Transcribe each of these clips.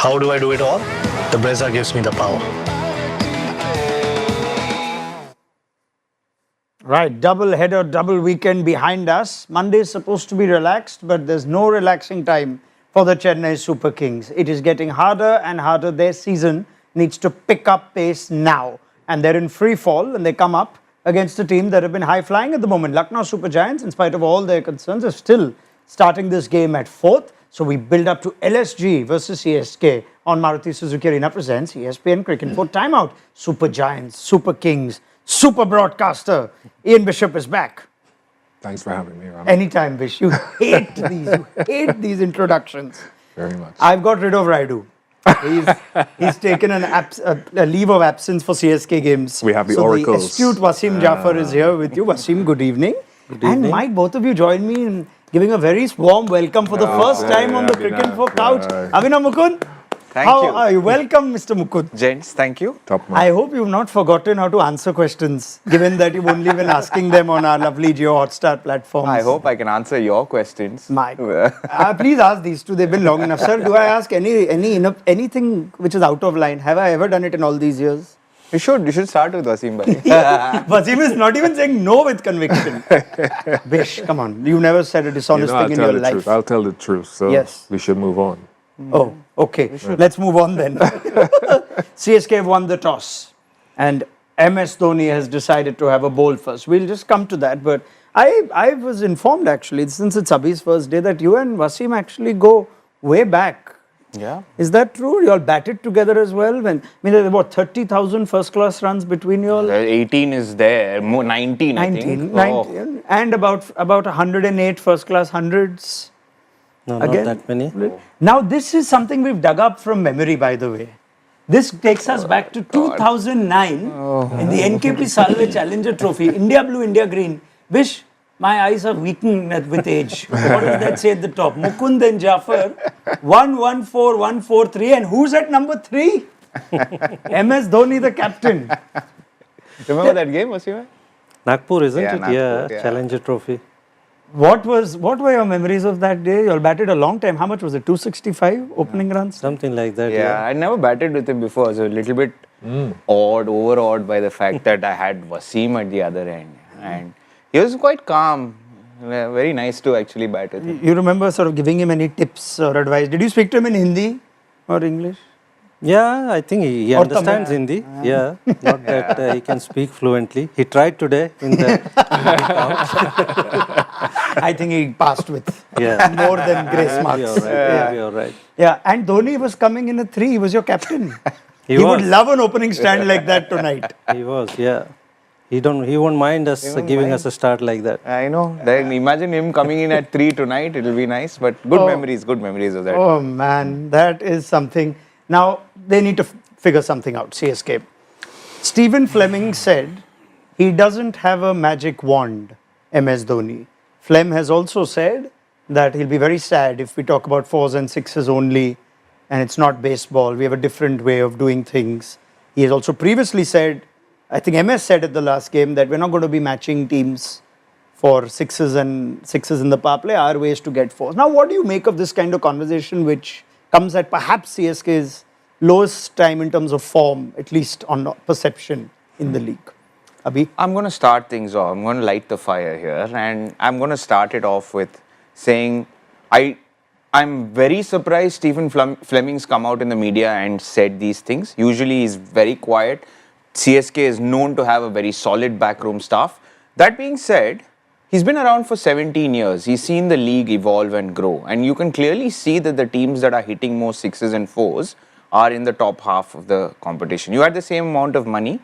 How do I do it all? The Brezza gives me the power. Right, double header, double weekend behind us. Monday is supposed to be relaxed, but there's no relaxing time for the Chennai Super Kings. It is getting harder and harder. Their season needs to pick up pace now. And they're in free fall and they come up against a team that have been high flying at the moment. Lucknow Super Giants, in spite of all their concerns, are still starting this game at 4th. So we build up to LSG versus CSK on Maruti Suzuki Arena presents ESPN Cricket for Timeout. Super Giants, Super Kings, Super Broadcaster. Ian Bishop is back. Thanks for having me, Raunak. Anytime, Bish. You hate these. You hate these introductions. Very much. I've got rid of Raidu. He's taken a leave of absence for CSK games. We have the so oracles. The astute Wasim Jaffer is here with you. Wasim, good evening. Good evening. And might both of you join me in giving a very warm welcome for the first time on the Cricket for Couch. Abhinav, Mukund. Thank How you. are you? Welcome, Mr. Mukund. Gents, thank you. Top man. I hope you've not forgotten how to answer questions, given that you've only been asking them on our lovely Jio Hotstar platforms. I hope I can answer your questions. Please ask these two. They've been long enough. Sir, do I ask anything which is out of line? Have I ever done it in all these years? You should start with Wasim bhai. Wasim is not even saying no with conviction. Bish, come on. You never said a dishonest thing in your life. Truth. I'll tell the truth. So Yes. we should move on. Oh, okay. Let's move on then. CSK won the toss and MS Dhoni has decided to have a bowl first. We'll just come to that. But I was informed actually, since it's Abhi's first day, that you and Wasim actually go way back. Yeah. Is that true? You all batted together as well? There were about 30,000 first-class runs between you all? 18 is there, 19 I think. 19. And about 108 first-class hundreds. No, Again? not that many. Now, this is something we've dug up from memory, by the way. This takes us back to 2009 in the NKP Salve Challenger Trophy. India blue, India green. Wish my eyes are weakening with age. What does that say at the top? Mukund and Jaffer, 1-1-4, 1-4-3. And who's at number 3? MS Dhoni, the captain. Remember that game, Wasim bhai? Nagpur, isn't Yeah, it? Nagpur, yeah. Challenger Trophy. What were your memories of that day? You all batted a long time. How much was it? 265 opening runs? Something like that. Yeah, I never batted with him before, so a little bit overawed by the fact that I had Wasim at the other end. And he was quite calm. Very nice to actually bat with him. You remember sort of giving him any tips or advice? Did you speak to him in Hindi or English? Yeah, I think he Or understands Tamil. Hindi. Yeah, not that he can speak fluently. He tried today in the. I think he passed with Yeah. more than grace Maybe marks. all right. Maybe all right. Yeah, and Dhoni was coming in a 3. He was your captain. He would was. love an opening stand like that tonight. He was. Yeah. He won't mind us giving us a start like that. I know. Then imagine him coming in at 3 tonight. It'll be nice, but good memories of that. Oh man, that is something. Now, they need to figure something out, CSK. Stephen Fleming said he doesn't have a magic wand, MS Dhoni. Flem has also said that he'll be very sad if we talk about 4s and 6s only and it's not baseball. We have a different way of doing things. He has also previously said, I think MS said at the last game, that we're not going to be matching teams for 6s in the power play. Our way is to get 4s. Now, what do you make of this kind of conversation which comes at perhaps CSK's lowest time in terms of form, at least on perception in the league? Abhi? I'm going to start things off. I'm going to light the fire here, and I'm going to start it off with saying I'm very surprised Stephen Fleming's come out in the media and said these things. Usually he's very quiet. CSK is known to have a very solid backroom staff. That being said, he's been around for 17 years. He's seen the league evolve and grow, and you can clearly see that the teams that are hitting more 6s and 4s are in the top half of the competition. You had the same amount of money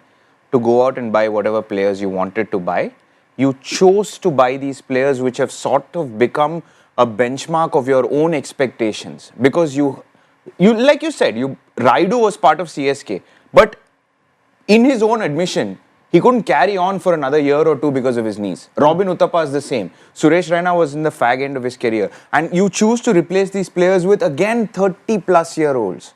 to go out and buy whatever players you wanted to buy. You chose to buy these players which have sort of become a benchmark of your own expectations, because you like you said, Raidu was part of CSK, but in his own admission, he couldn't carry on for another year or two because of his knees. Robin Uthappa is the same. Suresh Raina was in the fag end of his career. And you choose to replace these players with, again, 30-plus-year-olds.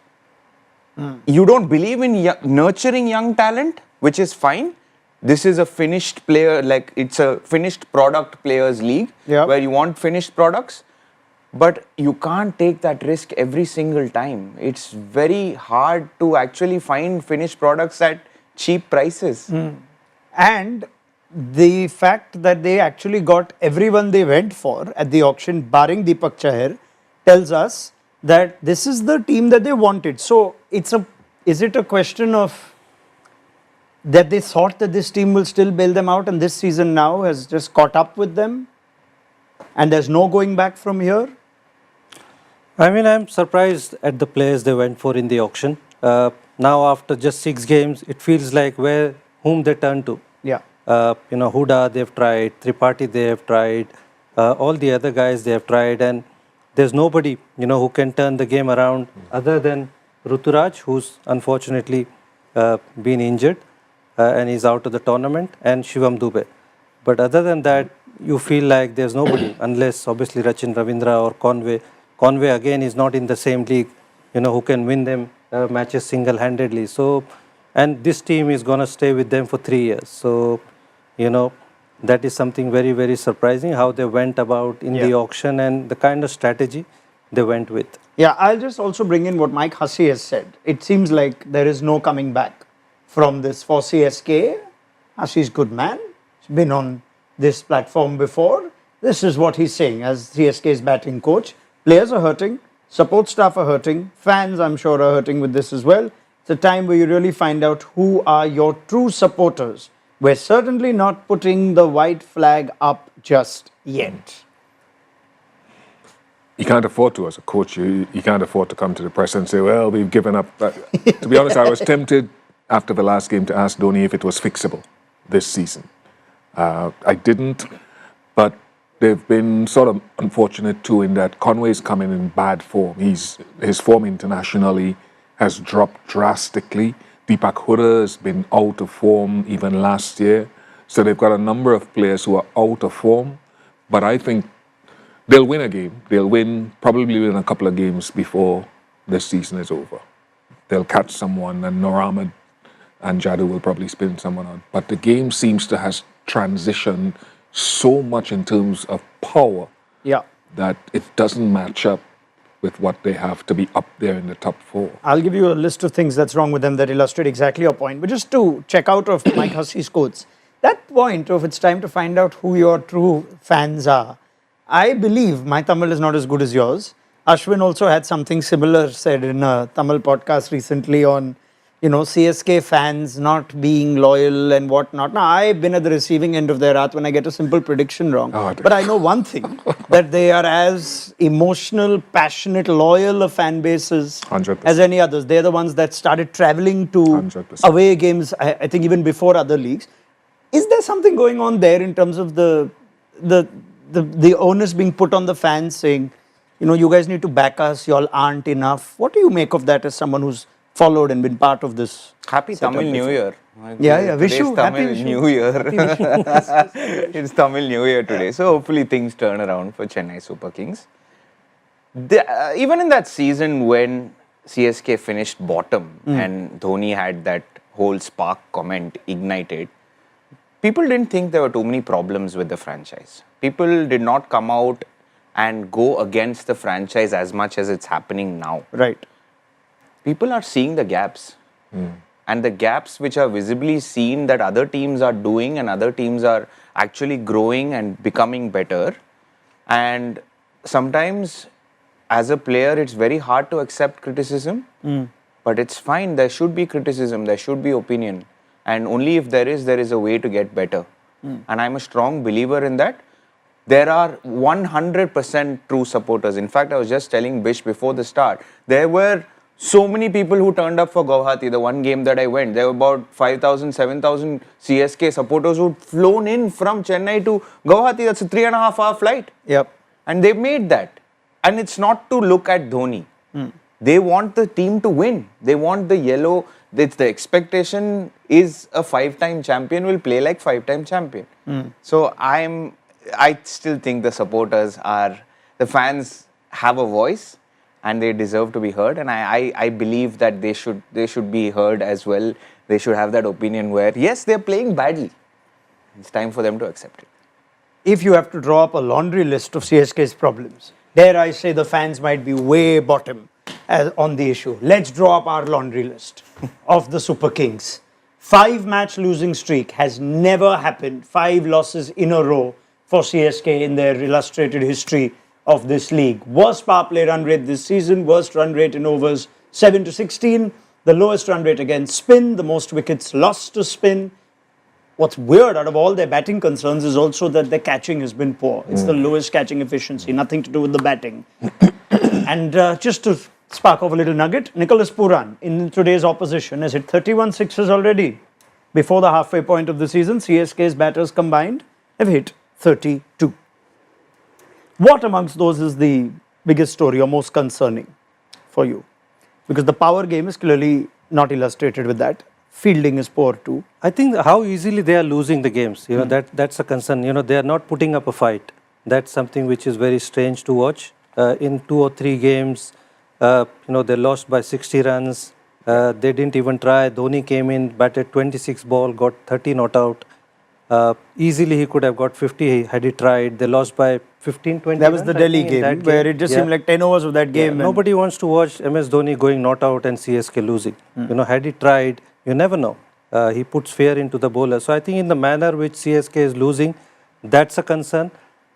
You don't believe in nurturing young talent, which is fine. This is a finished player, like it's a finished product players league, Yeah. where you want finished products. But you can't take that risk every single time. It's very hard to actually find finished products at cheap prices. And the fact that they actually got everyone they went for at the auction, barring Deepak Chahar, tells us that this is the team that they wanted. So is it a question of that they thought that this team will still bail them out and this season now has just caught up with them and there's no going back from here? I mean, I'm surprised at the players they went for in the auction. Now, after just 6 games, it feels like whom they turn to. Yeah. Huda they've tried, Tripathi they have tried, all the other guys they have tried, and there's nobody who can turn the game around other than Ruturaj, who's unfortunately been injured and he's out of the tournament, and Shivam Dubey. But other than that, you feel like there's nobody unless obviously Rachin Ravindra or Conway. Conway again is not in the same league, who can win them matches single-handedly. So, and this team is going to stay with them for 3 years. So, that is something very, very surprising how they went about in the auction and the kind of strategy they went with. Yeah, I'll just also bring in what Mike Hussey has said. It seems like there is no coming back from this for CSK. Hussey's good man. He's been on this platform before. This is what he's saying as CSK's batting coach. Players are hurting, support staff are hurting, fans I'm sure are hurting with this as well. It's a time where you really find out who are your true supporters. We're certainly not putting the white flag up just yet. You can't afford to, as a coach, you can't afford to come to the press and say, well, we've given up. To be honest, I was tempted after the last game to ask Dhoni if it was fixable this season. I didn't, but they've been sort of unfortunate too in that Conway's coming in bad form. His form internationally has dropped drastically. Deepak Huda has been out of form even last year. So they've got a number of players who are out of form. But I think they'll win a game. They'll probably win a couple of games before this season is over. They'll catch someone, and Nur Ahmed and Jadoo will probably spin someone out. But the game seems to have transitioned so much in terms of power that it doesn't match up with what they have to be up there in the top 4. I'll give you a list of things that's wrong with them that illustrate exactly your point. But just to check out of Mike Hussey's quotes, that point of it's time to find out who your true fans are. I believe my Tamil is not as good as yours. Ashwin also had something similar said in a Tamil podcast recently on, CSK fans not being loyal and whatnot. Now, I've been at the receiving end of their wrath when I get a simple prediction wrong. But I know one thing, that they are as emotional, passionate, loyal of fan bases 100%. as any others. They're the ones that started traveling to 100%. away games, I think even before other leagues. Is there something going on there in terms of the onus being put on the fans saying, you guys need to back us, y'all aren't enough? What do you make of that as someone who's followed and been part of this? Happy Tamil New Year. Wish you Tamil happy New Year. It's Tamil New Year today. So hopefully things turn around for Chennai Super Kings. Even in that season when CSK finished bottom and Dhoni had that whole spark comment ignited, people didn't think there were too many problems with the franchise. People did not come out and go against the franchise as much as it's happening now. Right. People are seeing the gaps. And the gaps which are visibly seen that other teams are doing and other teams are actually growing and becoming better. And sometimes as a player, it's very hard to accept criticism. But it's fine. There should be criticism. There should be opinion. And only if there is a way to get better. And I'm a strong believer in that. There are 100% true supporters. In fact, I was just telling Bish before the start, there were so many people who turned up for Guwahati, the one game that I went. There were about 5,000, 7,000 CSK supporters who'd flown in from Chennai to Guwahati. That's a 3.5-hour flight. Yep. And they made that. And it's not to look at Dhoni. They want the team to win. They want the yellow. The expectation is a 5-time champion will play like 5-time champion. So I still think the supporters the fans have a voice and they deserve to be heard. And I believe that they should be heard as well. They should have that opinion where, yes, they're playing badly. It's time for them to accept it. If you have to draw up a laundry list of CSK's problems, dare I say, the fans might be way bottom on the issue. Let's draw up our laundry list of the Super Kings. 5-match losing streak has never happened. 5 losses in a row for CSK in their illustrated history of this league. Worst power play run rate this season, worst run rate in overs 7 to 16, the lowest run rate against spin, the most wickets lost to spin. What's weird out of all their batting concerns is also that their catching has been poor. It's the lowest catching efficiency, nothing to do with the batting. And just to spark off a little nugget, Nicholas Pooran in today's opposition has hit 31 sixes already. Before the halfway point of the season, CSK's batters combined have hit 32. What amongst those is the biggest story or most concerning for you? Because the power game is clearly not illustrated with that. Fielding is poor too. I think how easily they are losing the games. You know, that's a concern. You know, they are not putting up a fight. That's something which is very strange to watch. In 2 or 3 games, you know, they lost by 60 runs. They didn't even try. Dhoni came in, batted 26 ball, got 30 not out. Easily he could have got 50 had he tried. They lost by 15, 20 That was runs, the I Delhi think, in game that where it just seemed like 10 overs of that game. Yeah, nobody wants to watch MS Dhoni going not out and CSK losing. You know, had he tried, you never know. He puts fear into the bowler. So I think in the manner which CSK is losing, that's a concern.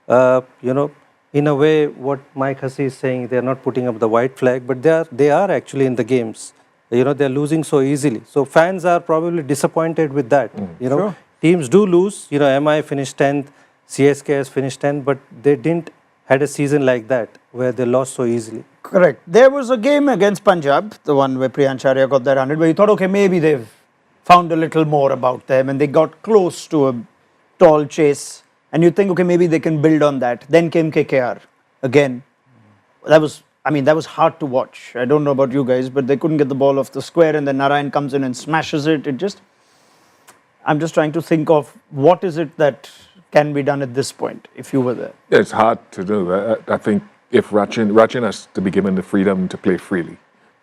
You know, in a way, what Mike Hussey is saying, they are not putting up the white flag, but they are actually in the games. You know, they are losing so easily. So fans are probably disappointed with that. You know, teams do lose. You know, MI finished 10th, CSK has finished 10th, but they didn't had a season like that where they lost so easily. Correct. There was a game against Punjab, the one where Priyancharya got that 100, where you thought, okay, maybe they've found a little more about them and they got close to a tall chase. And you think, okay, maybe they can build on that. Then came KKR again. That was hard to watch. I don't know about you guys, but they couldn't get the ball off the square and then Narayan comes in and smashes it. I'm just trying to think of what is it that can be done at this point, if you were there. Yeah, it's hard to do. I think if Rachin has to be given the freedom to play freely.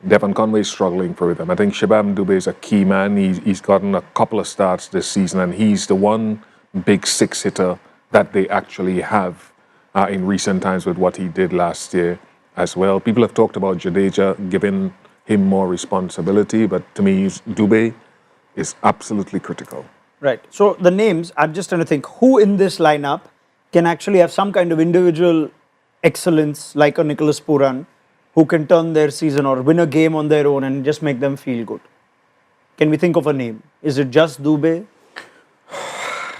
Devon Conway is struggling for them. I think Shubham Dubey is a key man. He's gotten a couple of starts this season, and he's the one big 6-hitter that they actually have in recent times with what he did last year as well. People have talked about Jadeja, giving him more responsibility, but to me, Dubey is absolutely critical. Right. So the names, I'm just trying to think who in this lineup can actually have some kind of individual excellence like a Nicholas Pooran who can turn their season or win a game on their own and just make them feel good. Can we think of a name? Is it just Dubey?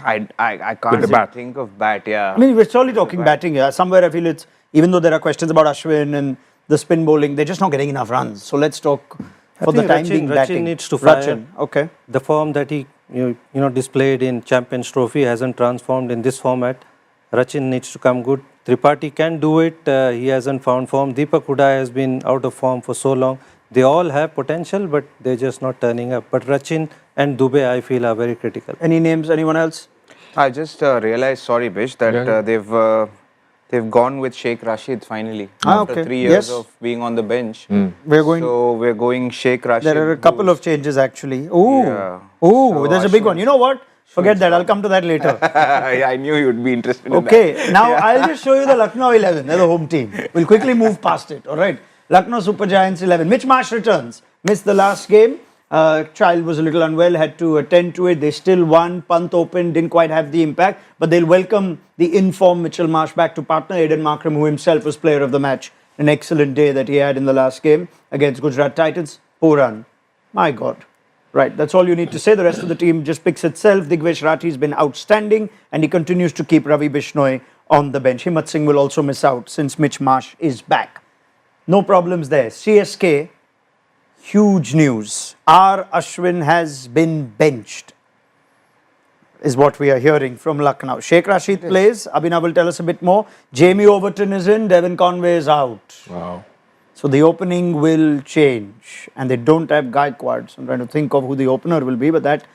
I can't think of bat, yeah. I mean, we're surely talking batting here. Somewhere I feel it's, even though there are questions about Ashwin and the spin bowling, they're just not getting enough runs. So let's talk for the time being batting. Rachin needs to fire. Okay. The form that he displayed in Champions Trophy hasn't transformed in this format. Rachin needs to come good. Tripathi can do it. He hasn't found form. Deepak Hooda has been out of form for so long. They all have potential, but they're just not turning up. But Rachin and Dubey, I feel, are very critical. Any names? Anyone else? I just realized, sorry Bish, that they've gone with Sheikh Rashid finally. After 3 years of being on the bench. We're going Sheikh Rashid. There are a couple of changes actually. There's a big one. You know what? Forget that. I'll come to that later. I knew you'd be interested in that. Okay, now I'll just show you the Lucknow 11. They're the home team. We'll quickly move past it. All right. Lucknow Super Giants 11. Mitch Marsh returns. Missed the last game. Child was a little unwell, had to attend to it. They still won. Pant opened, didn't quite have the impact. But they'll welcome the informed Mitchell Marsh back to partner Aiden Markram, who himself was player of the match. An excellent day that he had in the last game against Gujarat Titans. Pooran. My God. Right, that's all you need to say. The rest of the team just picks itself. Digvesh Rathi's been outstanding and he continues to keep Ravi Bishnoi on the bench. Himmat Singh will also miss out since Mitch Marsh is back. No problems there. CSK, huge news. R. Ashwin has been benched, is what we are hearing from Lucknow. Sheikh Rashid plays. Abhinav will tell us a bit more. Jamie Overton is in. Devon Conway is out. Wow. So the opening will change and they don't have Gaikwad. So I'm trying to think of who the opener will be, but that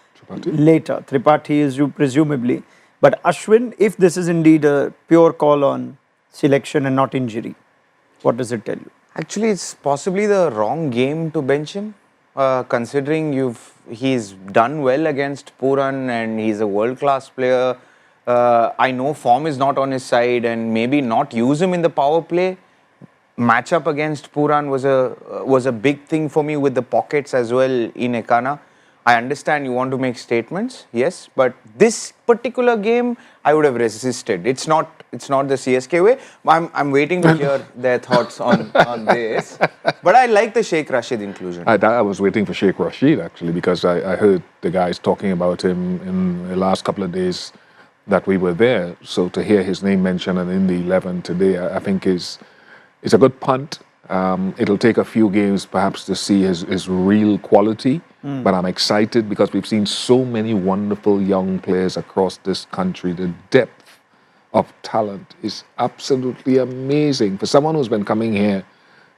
later. Tripathi is presumably. But Ashwin, if this is indeed a pure call on selection and not injury, what does it tell you? Actually, it's possibly the wrong game to bench him, considering he's done well against Pooran and he's a world-class player. I know form is not on his side and maybe not use him in the power play. matchup against Puran was a big thing for me with the pockets as well in Ekana. I understand you want to make statements, yes, but this particular game I would have resisted. It's not the CSK way. I'm waiting to hear their thoughts on this. But I like the Sheikh Rashid inclusion. I was waiting for Sheikh Rashid actually because I heard the guys talking about him in the last couple of days that we were there. So to hear his name mentioned and in the 11 today, I think is a good punt. It'll take a few games perhaps to see his real quality, but I'm excited because we've seen so many wonderful young players across this country. The depth of talent is absolutely amazing. For someone who's been coming here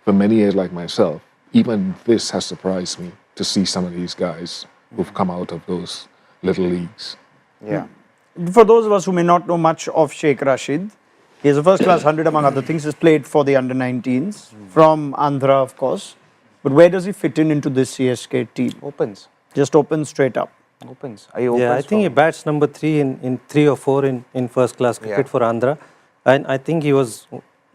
for many years like myself, even this has surprised me to see some of these guys who've come out of those little leagues. Yeah. For those of us who may not know much of Sheikh Rashid, he is a first-class 100 among other things. He's played for the under-19s from Andhra, of course. But where does he fit into this CSK team? Opens. Just opens straight up. Opens. Are you opens? Yeah, I think he bats number 3 in 3 or 4 in first-class cricket for Andhra. And I think he was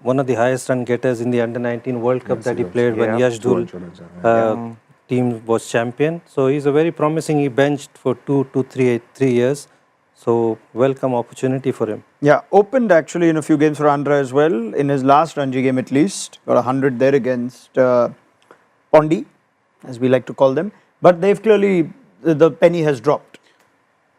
one of the highest run getters in the under-19 World Cup that he played when Yash Dhul team was champion. So he's a very promising. He benched for 3 years. So welcome opportunity for him. Yeah, opened actually in a few games for Andhra as well. In his last Ranji game at least. Got 100 there against Pondi, as we like to call them. But they've clearly, the penny has dropped.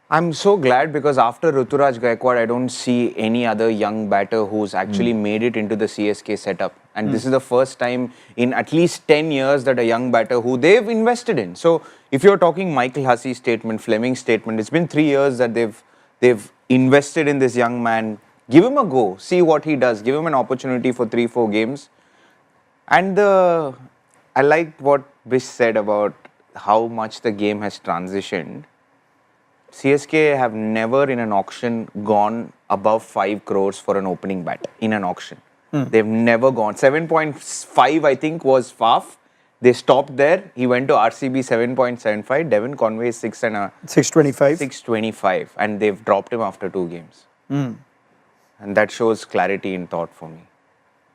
I'm so glad because after Ruturaj Gaikwad, I don't see any other young batter who's actually made it into the CSK setup. And this is the first time in at least 10 years that a young batter who they've invested in. So if you're talking Michael Hussey's statement, Fleming's statement, it's been 3 years that they've invested in this young man. Give him a go. See what he does. Give him an opportunity for 3-4 games. And I liked what Bish said about how much the game has transitioned. CSK have never in an auction gone above 5 crores for an opening bat in an auction. They've never gone. 7.5 I think was Faf. They stopped there. He went to RCB 7.75. Devon Conway 625. 625. And they've dropped him after 2 games. And that shows clarity in thought for me.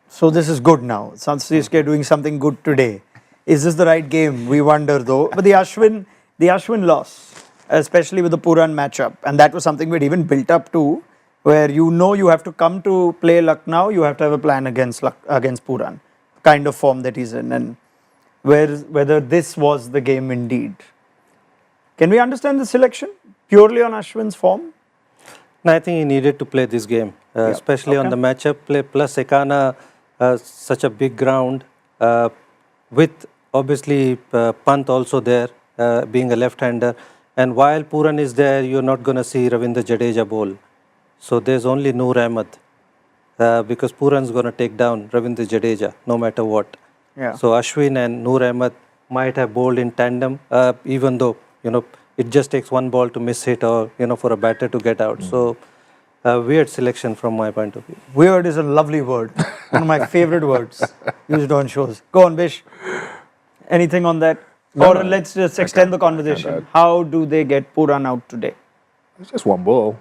So this is good now. Sounds CSK doing something good today. Is this the right game? We wonder though. But the Ashwin loss, especially with the Puran matchup, and that was something we'd even built up to, where you have to come to play Lucknow, you have to have a plan against Puran, kind of form that he's in, and whether this was the game indeed. Can we understand the selection purely on Ashwin's form? No, I think he needed to play this game, especially on the matchup play, plus Ekana, such a big ground, with obviously Pant also there, being a left-hander. And while Puran is there, you're not going to see Ravindra Jadeja bowl. So there's only Noor Ahmed, because Puran's going to take down Ravindra Jadeja, no matter what. Yeah. So Ashwin and Noor Ahmed might have bowled in tandem, even though, it just takes one ball to miss hit or, for a batter to get out. So weird selection from my point of view. Weird is a lovely word. One of my favorite words used on shows. Go on, Bish. Anything on that? Or let's just extend the conversation. How do they get Puran out today? It's just one ball.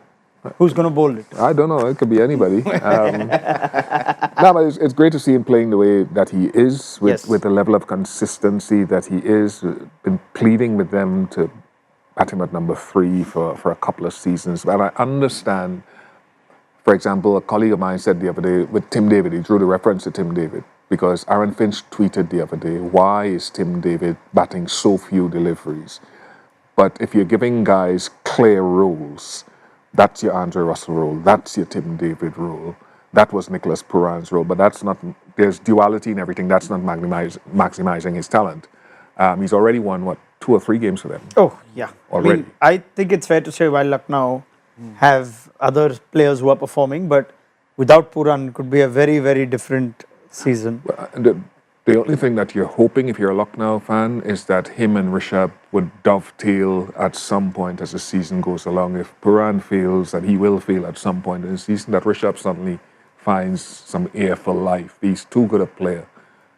Who's going to bowl it? I don't know. It could be anybody. No, but it's great to see him playing the way that he is, with the level of consistency that he is. Been pleading with them to bat him at number 3 for a couple of seasons. And I understand, for example, a colleague of mine said the other day with Tim David, he drew the reference to Tim David, because Aaron Finch tweeted the other day, why is Tim David batting so few deliveries? But if you're giving guys clear roles, that's your Andre Russell role, that's your Tim David role, that was Nicholas Puran's role, but that's not, there's duality in everything, that's not maximizing his talent. He's already won, 2 or 3 games for them? Oh, yeah. Already. I think it's fair to say while Lucknow have other players who are performing, but without Puran, it could be a very, very different season. The only thing that you're hoping, if you're a Lucknow fan, is that him and Rishabh would dovetail at some point as the season goes along. If Puran feels, and he will feel at some point in the season, that Rishabh suddenly finds some air for life. He's too good a player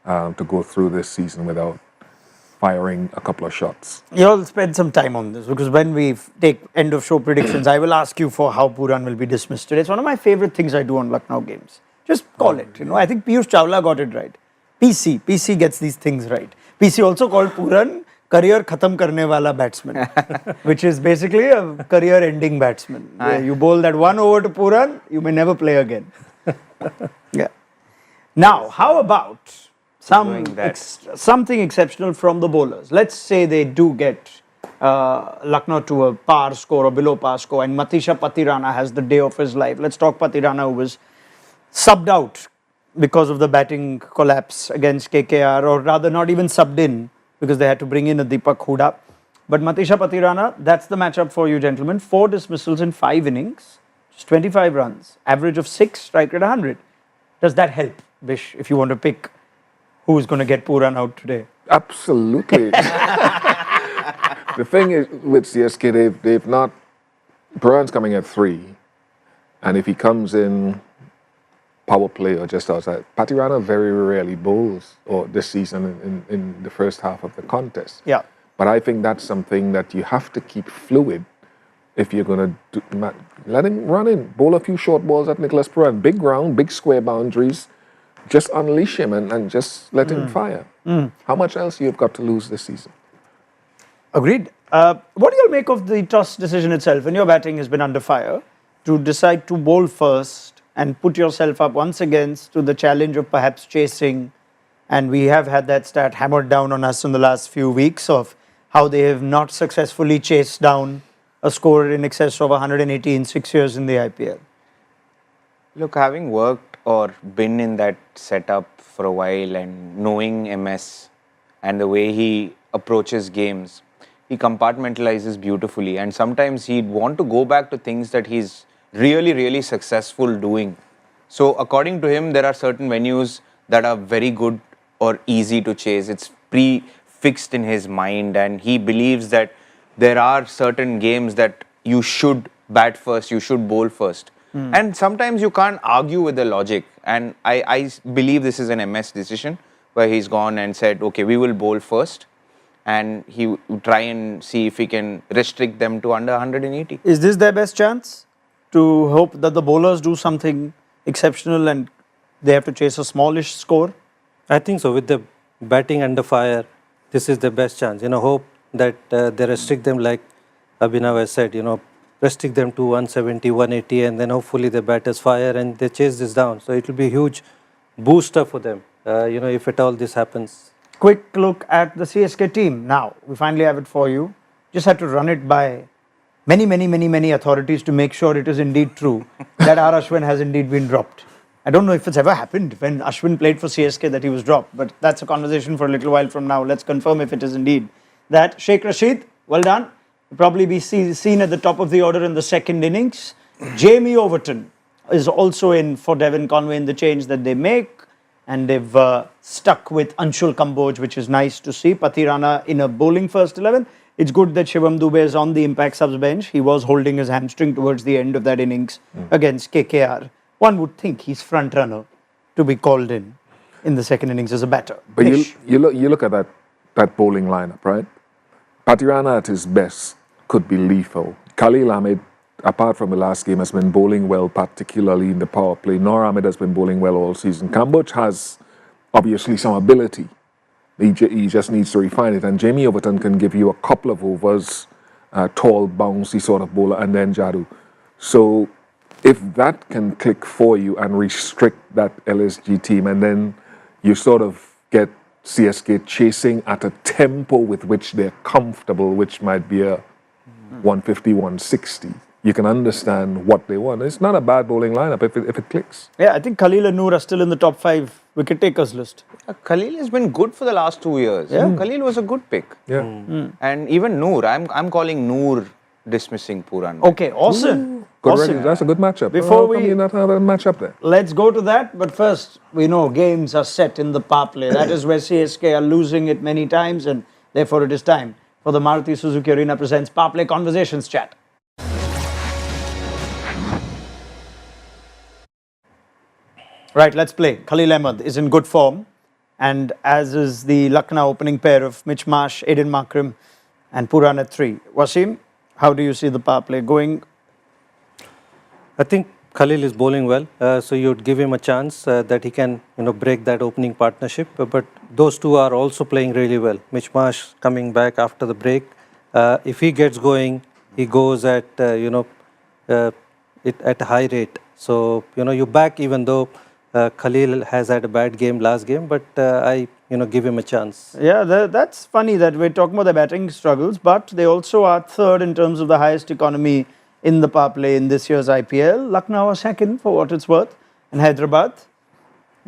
to go through this season without firing a couple of shots. You'll spend some time on this, because when we take end of show predictions, I will ask you for how Puran will be dismissed today. It's one of my favorite things I do on Lucknow games. Just call it. I think Piyush Chawla got it right. PC gets these things right. PC also called Puran career khatam karne wala batsman, which is basically a career-ending batsman. You bowl that one over to Puran, you may never play again. Yeah. Now, how about something exceptional from the bowlers? Let's say they do get Lucknow to a par score or below par score, and Matisha Patirana has the day of his life. Let's talk Patirana, who was subbed out because of the batting collapse against KKR, or rather not even subbed in because they had to bring in a Deepak Hooda. But Matisha Patirana, that's the matchup for you gentlemen. 4 dismissals in 5 innings, just 25 runs, average of 6, strike rate 100. Does that help, Vish, if you want to pick who's going to get Puran out today? Absolutely. The thing is with CSK, they've not. Puran's coming at 3, and if he comes in power play or just outside, Patirana very rarely bowls or this season in the first half of the contest. Yeah. But I think that's something that you have to keep fluid if you're going to let him run in, bowl a few short balls at Nicholas Puran, big ground, big square boundaries, just unleash him and just let him fire. How much else you've got to lose this season? Agreed. What do you make of the toss decision itself? When your batting has been under fire, to decide to bowl first and put yourself up once again to the challenge of perhaps chasing, and we have had that stat hammered down on us in the last few weeks of how they have not successfully chased down a score in excess of 180 in 6 years in the IPL. Look, having worked or been in that setup for a while and knowing MS and the way he approaches games, he compartmentalizes beautifully, and sometimes he'd want to go back to things that he's really successful doing. So according to him, there are certain venues that are very good or easy to chase. It's pre-fixed in his mind, and he believes that there are certain games that you should bat first, you should bowl first. And sometimes you can't argue with the logic, and I believe this is an MS decision where he's gone and said, okay, we will bowl first, and he will try and see if he can restrict them to under 180. Is this their best chance to hope that the bowlers do something exceptional and they have to chase a smallish score? I think so. With the batting under fire, this is the best chance. Hope that they restrict them like Abhinav has said, restrict them to 170, 180, and then hopefully the batters fire and they chase this down. So it will be a huge booster for them, if at all this happens. Quick look at the CSK team. Now, we finally have it for you. Just had to run it by many authorities to make sure it is indeed true that R. Ashwin has indeed been dropped. I don't know if it's ever happened when Ashwin played for CSK that he was dropped, but that's a conversation for a little while from now. Let's confirm if it is indeed that. Sheikh Rashid, well done. Will probably be seen at the top of the order in the second innings. Jamie Overton is also in for Devon Conway in the change that they make, and they've stuck with Anshul Kamboj, which is nice to see. Patirana in a bowling first 11. It's good that Shivam Dubey is on the impact subs bench. He was holding his hamstring towards the end of that innings against KKR. One would think he's front runner to be called in the second innings as a batter. But you look at that bowling lineup, right? Patirana at his best could be lethal. Khalil Ahmed, apart from the last game, has been bowling well, particularly in the power play. Noor Ahmed has been bowling well all season. Kamboj has obviously some ability. He just needs to refine it. And Jamie Overton can give you a couple of overs, tall, bouncy sort of bowler, and then Jadu. So if that can click for you and restrict that LSG team, and then you sort of get CSK chasing at a tempo with which they're comfortable, which might be a 150, 160. You can understand what they want. It's not a bad bowling lineup if it clicks. Yeah, I think Khalil and Noor are still in the top 5 wicket takers list. Khalil has been good for the last 2 years. Yeah. Khalil was a good pick. Yeah. And even Noor, I'm calling Noor dismissing Puran. Okay, awesome. Good Awesome. record. That's a good matchup. Before How come you not have a matchup there? Let's go to that, but first, we know games are set in the power play. That is where CSK are losing it many times, and therefore it is time for the Maruti Suzuki Arena presents Power Play Conversations Chat. Right, let's play. Khalil Ahmed is in good form, and as is the Lucknow opening pair of Mitch Marsh, Aiden Markram, and Puran at 3. Wasim, how do you see the power play going? I think Khalil is bowling well, so you'd give him a chance that he can, break that opening partnership. But those two are also playing really well. Mitch Marsh coming back after the break. If he gets going, he goes at, it at a high rate. So, you back even though Khalil has had a bad game last game, but I, give him a chance. Yeah, that's funny that we're talking about the batting struggles, but they also are third in terms of the highest economy in the power play in this year's IPL. Lucknow are second for what it's worth, and Hyderabad,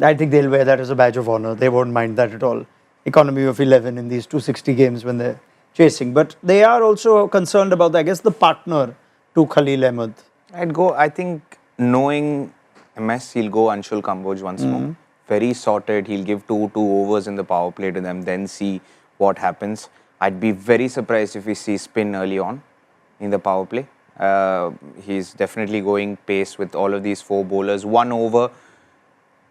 I think they'll wear that as a badge of honor. They won't mind that at all. Economy of 11 in these 260 games when they're chasing. But they are also concerned about, I guess, the partner to Khalil Ahmed. I think knowing MS, he'll go Anshul Kamboj once more. Very sorted. He'll give two overs in the power play to them, then see what happens. I'd be very surprised if we see spin early on in the power play. He's definitely going pace with all of these four bowlers. 1 over.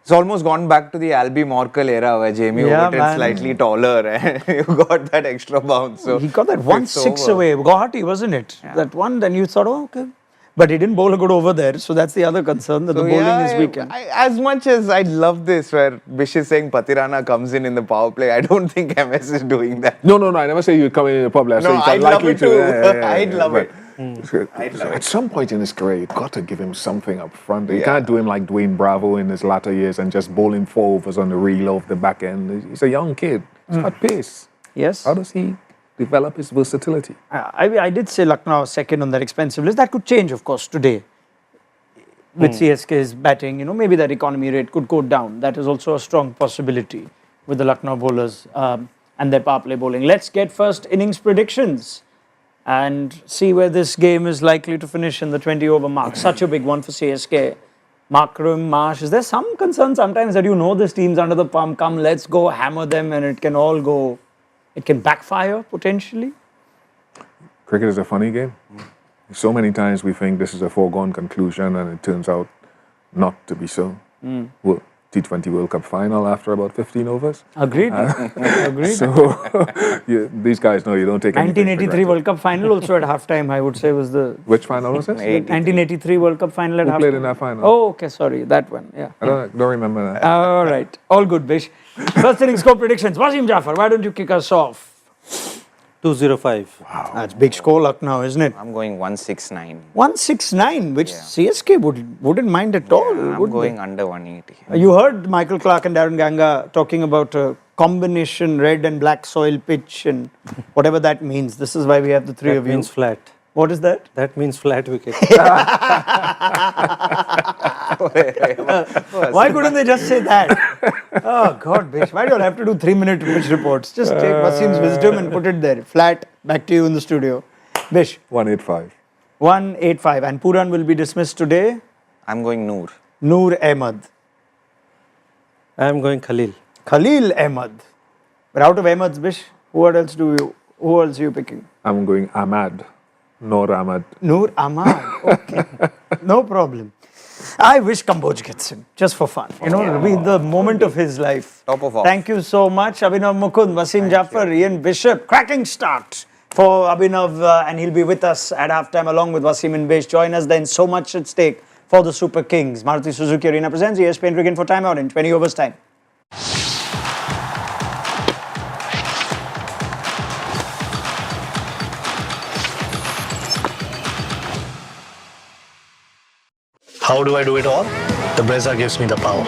It's almost gone back to the Albie Morkel era where Jamie Overton slightly taller and you got that extra bounce. So he got that 1-6 away. Guwahati, wasn't it? Yeah. That one, then you thought, oh, okay. But he didn't bowl a good over there, so that's the other concern, that the bowling is weak. As much as I love this, where Bish is saying Patirana comes in the power play, I don't think MS is doing that. No, I never say you'd come in the public. I say No, it's I'd love unlikely it to. too. I'd love it. At some point in his career, you've got to give him something up front. You can't do him like Dwayne Bravo in his latter years and just bowl him 4 overs on the reel off the back end. He's a young kid. He's got pace. Yes. How does he develop his versatility? I did say Lucknow second on that expensive list. That could change, of course, today. With CSK's batting, maybe that economy rate could go down. That is also a strong possibility with the Lucknow bowlers and their power play bowling. Let's get first innings predictions and see where this game is likely to finish in the 20-over mark. Such a big one for CSK. Markram, Marsh, is there some concern sometimes that this team's under the pump, come, let's go, hammer them, and it can all go, it can backfire potentially? Cricket is a funny game. So many times we think this is a foregone conclusion and it turns out not to be so. Well, T20 World Cup final after about 15 overs. Agreed. Agreed. So these guys know you don't take anything for 1983 granted. World Cup final also at halftime, I would say, was the... Which final was this? 1983 World Cup final at Who halftime. played in that final? Oh, okay, sorry, that one, yeah. I don't remember that. All right, all good, Bish. First inning score predictions. Wasim, Jaffer, why don't you kick us off? 205. Wow. That's big score luck now, isn't it? I'm going 169. 169, which CSK wouldn't mind at all. I'm would going under 180. You heard Michael Clark and Darren Ganga talking about a combination red and black soil pitch and whatever that means. This is why we have the three of That you. means flat. What is that? That means flat wicket. Why couldn't they just say that? Oh God, Bish, why do you have to do 3-minute pitch reports? Just take Wasim's wisdom and put it there. Flat, back to you in the studio. Bish. 185. 185. And Puran will be dismissed today. I'm going Noor. Noor Ahmed. I'm going Khalil. Khalil Ahmed. But out of Ahmed's, Bish, who else are you picking? I'm going Ahmad. Noor Ahmad. Noor Ahmad. Okay. No problem. I wish Kamboj gets him, just for fun. It'll be the moment of his life. Top of all. Thank you so much, Abhinav, Mukund, Wasim, Jaffer, Ian Bishop. Cracking start for Abhinav, and he'll be with us at halftime along with Wasim and Bish. Join us then. So much at stake for the Super Kings. Maruti Suzuki Arena presents ESPN Cricket for timeout in 20 overs time. How do I do it all? The Brezza gives me the power.